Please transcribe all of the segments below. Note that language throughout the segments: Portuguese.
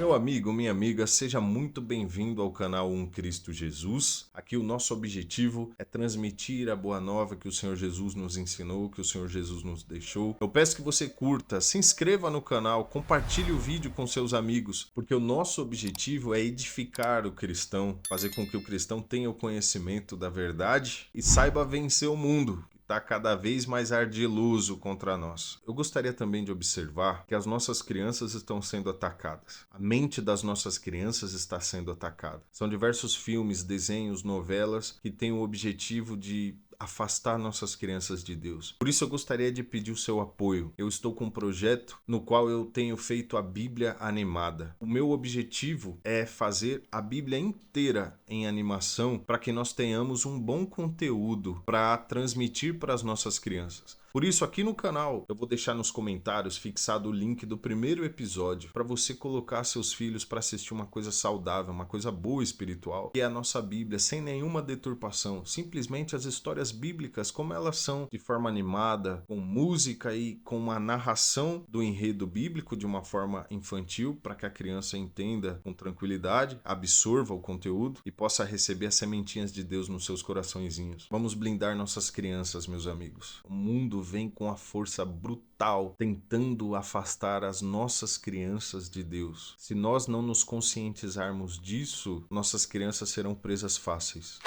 Meu amigo, minha amiga, seja muito bem-vindo ao canal Cristo Jesus. Aqui o nosso objetivo é transmitir a boa nova que o Senhor Jesus nos ensinou, que o Senhor Jesus nos deixou. Eu peço que você curta, se inscreva no canal, compartilhe o vídeo com seus amigos, porque o nosso objetivo é edificar o cristão, fazer com que o cristão tenha o conhecimento da verdade e saiba vencer o mundo. Está cada vez mais ardiloso contra nós. Eu gostaria também de observar que as nossas crianças estão sendo atacadas. A mente das nossas crianças está sendo atacada. São diversos filmes, desenhos, novelas que têm o objetivo de afastar nossas crianças de Deus. Por isso eu gostaria de pedir o seu apoio. Eu estou com um projeto no qual eu tenho feito a Bíblia animada. O meu objetivo é fazer a Bíblia inteira em animação para que nós tenhamos um bom conteúdo para transmitir para as nossas crianças. Por isso, aqui no canal, eu vou deixar nos comentários fixado o link do primeiro episódio para você colocar seus filhos para assistir uma coisa saudável, uma coisa boa espiritual, que é a nossa Bíblia, sem nenhuma deturpação. Simplesmente as histórias bíblicas, como elas são, de forma animada, com música e com uma narração do enredo bíblico de uma forma infantil, para que a criança entenda com tranquilidade, absorva o conteúdo e possa receber as sementinhas de Deus nos seus coraçõezinhos. Vamos blindar nossas crianças, meus amigos. O mundo vem com a força brutal tentando afastar as nossas crianças de Deus. Se nós não nos conscientizarmos disso, nossas crianças serão presas fáceis.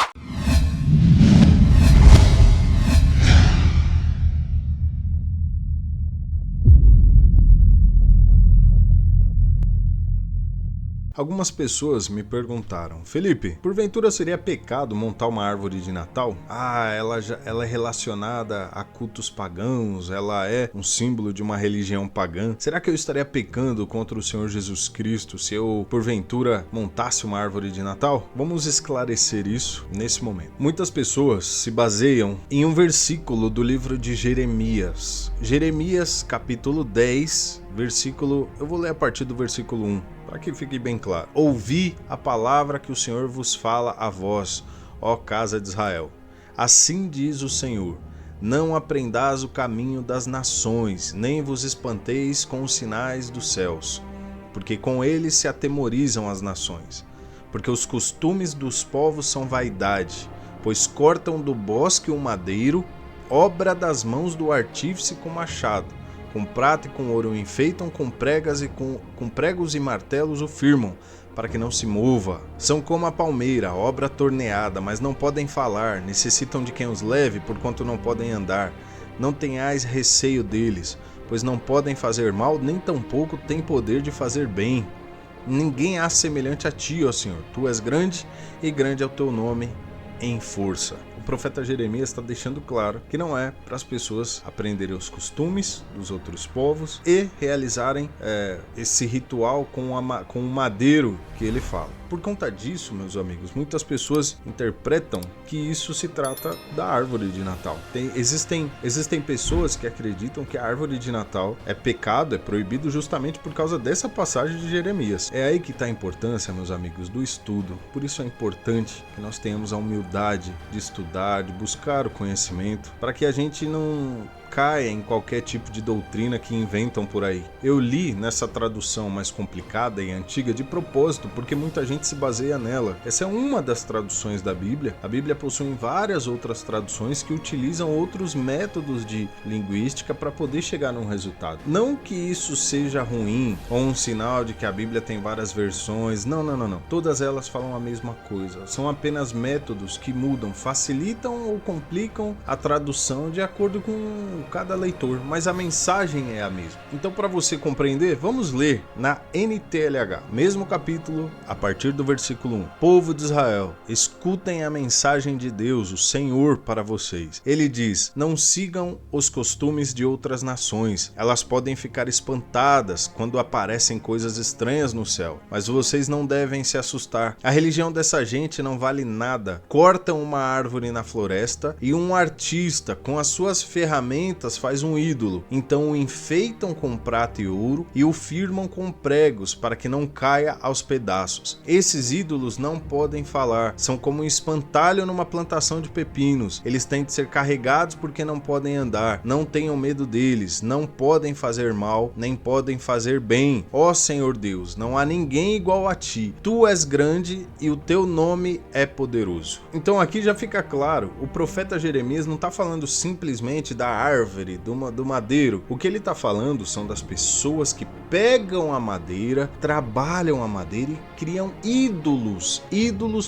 Algumas pessoas me perguntaram: Felipe, porventura seria pecado montar uma árvore de Natal? Ela é relacionada a cultos pagãos, ela é um símbolo de uma religião pagã. Será que eu estaria pecando contra o Senhor Jesus Cristo se eu, porventura, montasse uma árvore de Natal? Vamos esclarecer isso nesse momento. Muitas pessoas se baseiam em um versículo do livro de Jeremias. Jeremias, capítulo 10, versículo... Eu vou ler a partir do versículo 1. Para que fique bem claro. Ouvi a palavra que o Senhor vos fala a vós, ó casa de Israel. Assim diz o Senhor: não aprendais o caminho das nações, nem vos espanteis com os sinais dos céus, porque com eles se atemorizam as nações. Porque os costumes dos povos são vaidade, pois cortam do bosque um madeiro, obra das mãos do artífice com machado. Com prata e com ouro o enfeitam, com pregos e martelos o firmam, para que não se mova. São como a palmeira, obra torneada, mas não podem falar, necessitam de quem os leve, porquanto não podem andar. Não tenhais receio deles, pois não podem fazer mal, nem tampouco têm poder de fazer bem. Ninguém há semelhante a ti, ó Senhor. Tu és grande, e grande é o teu nome em força. O profeta Jeremias está deixando claro que não é para as pessoas aprenderem os costumes dos outros povos e realizarem esse ritual com o madeiro que ele fala. Por conta disso, meus amigos, muitas pessoas interpretam que isso se trata da árvore de Natal. Existem pessoas que acreditam que a árvore de Natal é pecado, é proibido justamente por causa dessa passagem de Jeremias. É aí que está a importância, meus amigos, do estudo. Por isso é importante que nós tenhamos a humildade de estudar, de buscar o conhecimento, para que a gente não caia em qualquer tipo de doutrina que inventam por aí. Eu li nessa tradução mais complicada e antiga de propósito, porque muita gente se baseia nela. Essa é uma das traduções da Bíblia. A Bíblia possui várias outras traduções que utilizam outros métodos de linguística para poder chegar num resultado. Não que isso seja ruim ou um sinal de que a Bíblia tem várias versões. Não. Todas elas falam a mesma coisa. São apenas métodos que mudam, facilitam ou complicam a tradução de acordo com cada leitor, mas a mensagem é a mesma. Então, para você compreender, vamos ler na NTLH, mesmo capítulo, a partir do versículo 1. Povo de Israel, escutem a mensagem de Deus, o Senhor, para vocês. Ele diz: não sigam os costumes de outras nações. Elas podem ficar espantadas quando aparecem coisas estranhas no céu, mas vocês não devem se assustar. A religião dessa gente não vale nada. Cortam uma árvore na floresta e um artista, com as suas ferramentas ferramentas faz um ídolo. Então o enfeitam com prata e ouro e o firmam com pregos para que não caia aos pedaços. Esses ídolos não podem falar, são como um espantalho numa plantação de pepinos. Eles têm de ser carregados porque não podem andar. Não tenham medo deles, não podem fazer mal, nem podem fazer bem. Ó Senhor Deus, não há ninguém igual a ti. Tu és grande e o teu nome é poderoso. Então aqui já fica claro, o profeta Jeremias não está falando simplesmente da árvore, do madeiro. O que ele está falando são das pessoas que pegam a madeira, trabalham a madeira e criam ídolos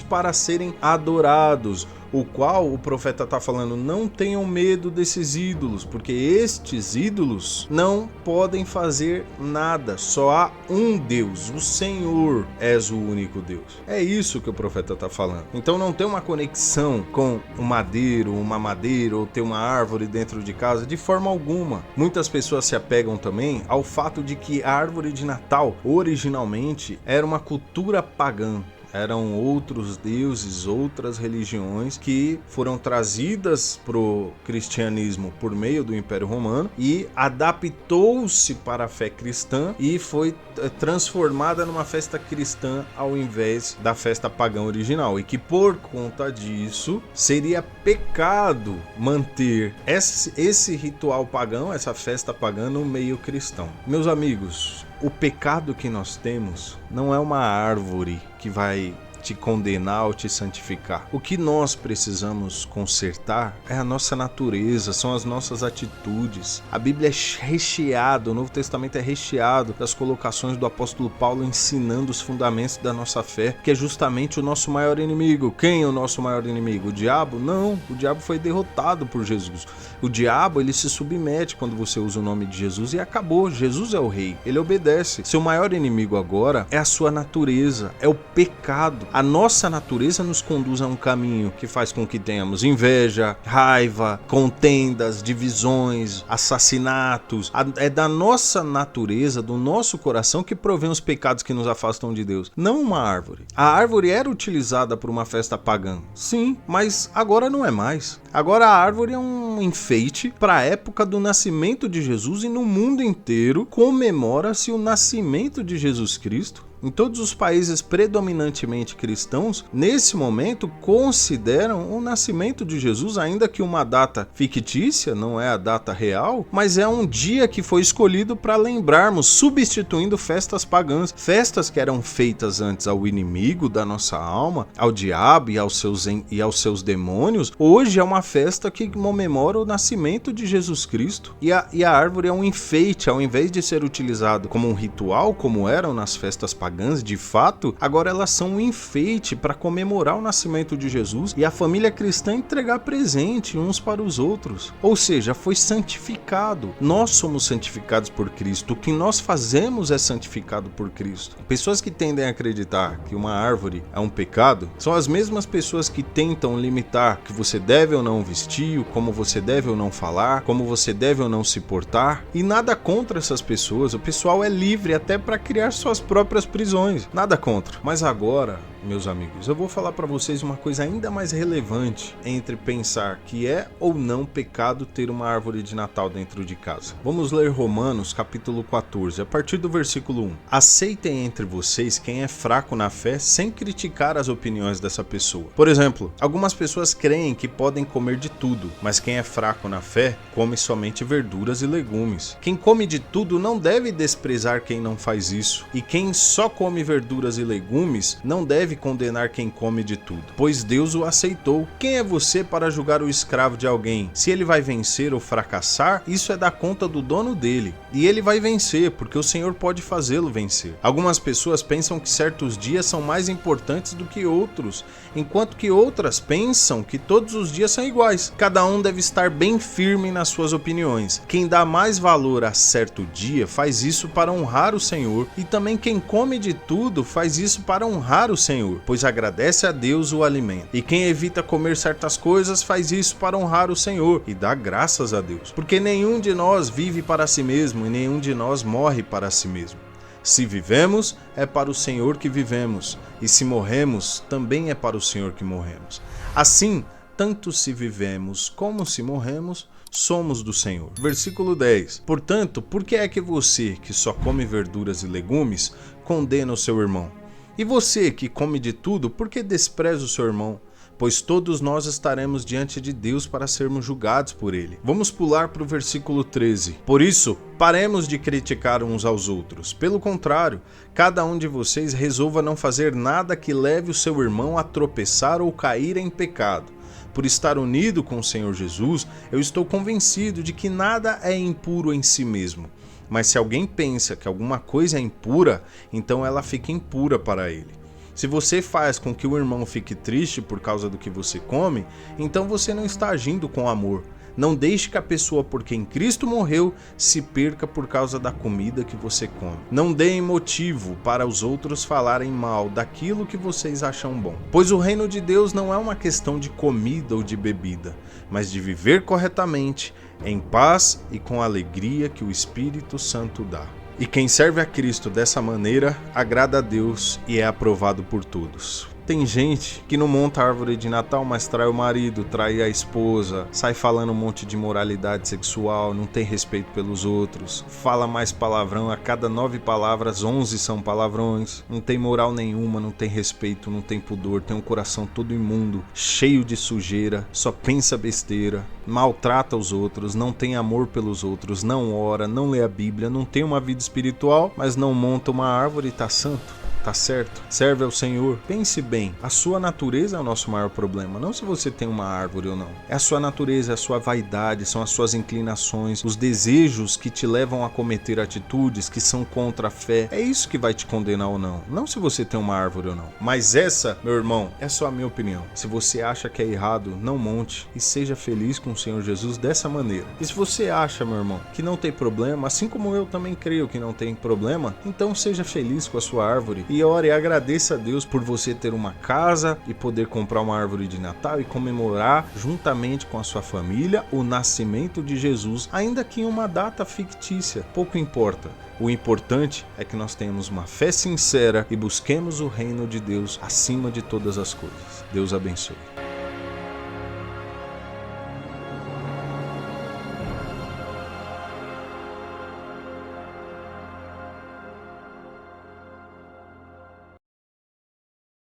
para serem adorados. O qual o profeta está falando, não tenham medo desses ídolos, porque estes ídolos não podem fazer nada, só há um Deus, o Senhor és o único Deus. É isso que o profeta está falando. Então não tem uma conexão com um madeiro, uma madeira ou ter uma árvore dentro de casa, de forma alguma. Muitas pessoas se apegam também ao fato de que a árvore de Natal originalmente era uma cultura pagã. Eram outros deuses, outras religiões que foram trazidas para o cristianismo por meio do Império Romano e adaptou-se para a fé cristã e foi transformada numa festa cristã ao invés da festa pagã original. E que por conta disso seria pecado manter esse ritual pagão, essa festa pagã no meio cristão. Meus amigos, o pecado que nós temos não é uma árvore que vai te condenar ou te santificar. O que nós precisamos consertar é a nossa natureza, são as nossas atitudes. A Bíblia é recheada, o Novo Testamento é recheado das colocações do apóstolo Paulo ensinando os fundamentos da nossa fé, que é justamente o nosso maior inimigo. Quem é o nosso maior inimigo? O diabo? Não, o diabo foi derrotado por Jesus. O diabo, ele se submete quando você usa o nome de Jesus e acabou. Jesus é o rei, ele obedece. Seu maior inimigo agora é a sua natureza, é o pecado. A nossa natureza nos conduz a um caminho que faz com que tenhamos inveja, raiva, contendas, divisões, assassinatos. É da nossa natureza, do nosso coração que provém os pecados que nos afastam de Deus, não uma árvore. A árvore era utilizada por uma festa pagã, sim, mas agora não é mais. Agora a árvore é um enfeite para a época do nascimento de Jesus e no mundo inteiro comemora-se o nascimento de Jesus Cristo. Em todos os países predominantemente cristãos, nesse momento consideram o nascimento de Jesus, ainda que uma data fictícia, não é a data real, mas é um dia que foi escolhido para lembrarmos, substituindo festas pagãs, festas que eram feitas antes ao inimigo da nossa alma, ao diabo e aos seus demônios. Hoje é uma festa que comemora o nascimento de Jesus Cristo. E a árvore é um enfeite, ao invés de ser utilizado como um ritual, como eram nas festas pagãs, de fato, agora elas são um enfeite para comemorar o nascimento de Jesus e a família cristã entregar presente uns para os outros. Ou seja, foi santificado. Nós somos santificados por Cristo. O que nós fazemos é santificado por Cristo. Pessoas que tendem a acreditar que uma árvore é um pecado são as mesmas pessoas que tentam limitar o que você deve ou não vestir, como você deve ou não falar, como você deve ou não se portar. E nada contra essas pessoas. O pessoal é livre até para criar suas próprias prisões. Nada contra. Mas agora, meus amigos, eu vou falar para vocês uma coisa ainda mais relevante entre pensar que é ou não pecado ter uma árvore de Natal dentro de casa. Vamos ler Romanos capítulo 14, a partir do versículo 1. Aceitem entre vocês quem é fraco na fé sem criticar as opiniões dessa pessoa. Por exemplo, algumas pessoas creem que podem comer de tudo, mas quem é fraco na fé come somente verduras e legumes. Quem come de tudo não deve desprezar quem não faz isso, e quem só come verduras e legumes não deve condenar quem come de tudo, pois Deus o aceitou. Quem é você para julgar o escravo de alguém? Se ele vai vencer ou fracassar, isso é da conta do dono dele, e ele vai vencer, porque o Senhor pode fazê-lo vencer. Algumas pessoas pensam que certos dias são mais importantes do que outros, enquanto que outras pensam que todos os dias são iguais. Cada um deve estar bem firme nas suas opiniões. Quem dá mais valor a certo dia faz isso para honrar o Senhor, e também quem come de tudo faz isso para honrar o Senhor, pois agradece a Deus o alimento. E quem evita comer certas coisas faz isso para honrar o Senhor e dá graças a Deus, porque nenhum de nós vive para si mesmo e nenhum de nós morre para si mesmo. Se vivemos, é para o Senhor que vivemos, e se morremos, também é para o Senhor que morremos. Assim, tanto se vivemos como se morremos, somos do Senhor. Versículo 10. Portanto, por que é que você, que só come verduras e legumes, condena o seu irmão? E você, que come de tudo, por que despreza o seu irmão? Pois todos nós estaremos diante de Deus para sermos julgados por ele. Vamos pular para o versículo 13. Por isso, paremos de criticar uns aos outros. Pelo contrário, cada um de vocês resolva não fazer nada que leve o seu irmão a tropeçar ou cair em pecado. Por estar unido com o Senhor Jesus, eu estou convencido de que nada é impuro em si mesmo. Mas se alguém pensa que alguma coisa é impura, então ela fica impura para ele. Se você faz com que o irmão fique triste por causa do que você come, então você não está agindo com amor. Não deixe que a pessoa por quem Cristo morreu se perca por causa da comida que você come. Não deem motivo para os outros falarem mal daquilo que vocês acham bom. Pois o reino de Deus não é uma questão de comida ou de bebida, mas de viver corretamente, em paz e com a alegria que o Espírito Santo dá. E quem serve a Cristo dessa maneira, agrada a Deus e é aprovado por todos. Tem gente que não monta a árvore de Natal, mas trai o marido, trai a esposa, sai falando um monte de moralidade sexual, não tem respeito pelos outros, fala mais palavrão, a cada 9 palavras, 11 são palavrões, não tem moral nenhuma, não tem respeito, não tem pudor, tem um coração todo imundo, cheio de sujeira, só pensa besteira, maltrata os outros, não tem amor pelos outros, não ora, não lê a Bíblia, não tem uma vida espiritual, mas não monta uma árvore e tá santo. Tá certo? Serve ao Senhor. Pense bem, a sua natureza é o nosso maior problema, não se você tem uma árvore ou não. É a sua natureza, é a sua vaidade, são as suas inclinações, os desejos que te levam a cometer atitudes que são contra a fé. É isso que vai te condenar ou não, não se você tem uma árvore ou não. Mas essa, meu irmão, é só a minha opinião. Se você acha que é errado, não monte e seja feliz com o Senhor Jesus dessa maneira. E se você acha, meu irmão, que não tem problema, assim como eu também creio que não tem problema, então seja feliz com a sua árvore. E ore e agradeça a Deus por você ter uma casa e poder comprar uma árvore de Natal e comemorar juntamente com a sua família o nascimento de Jesus, ainda que em uma data fictícia. Pouco importa. O importante é que nós tenhamos uma fé sincera e busquemos o reino de Deus acima de todas as coisas. Deus abençoe.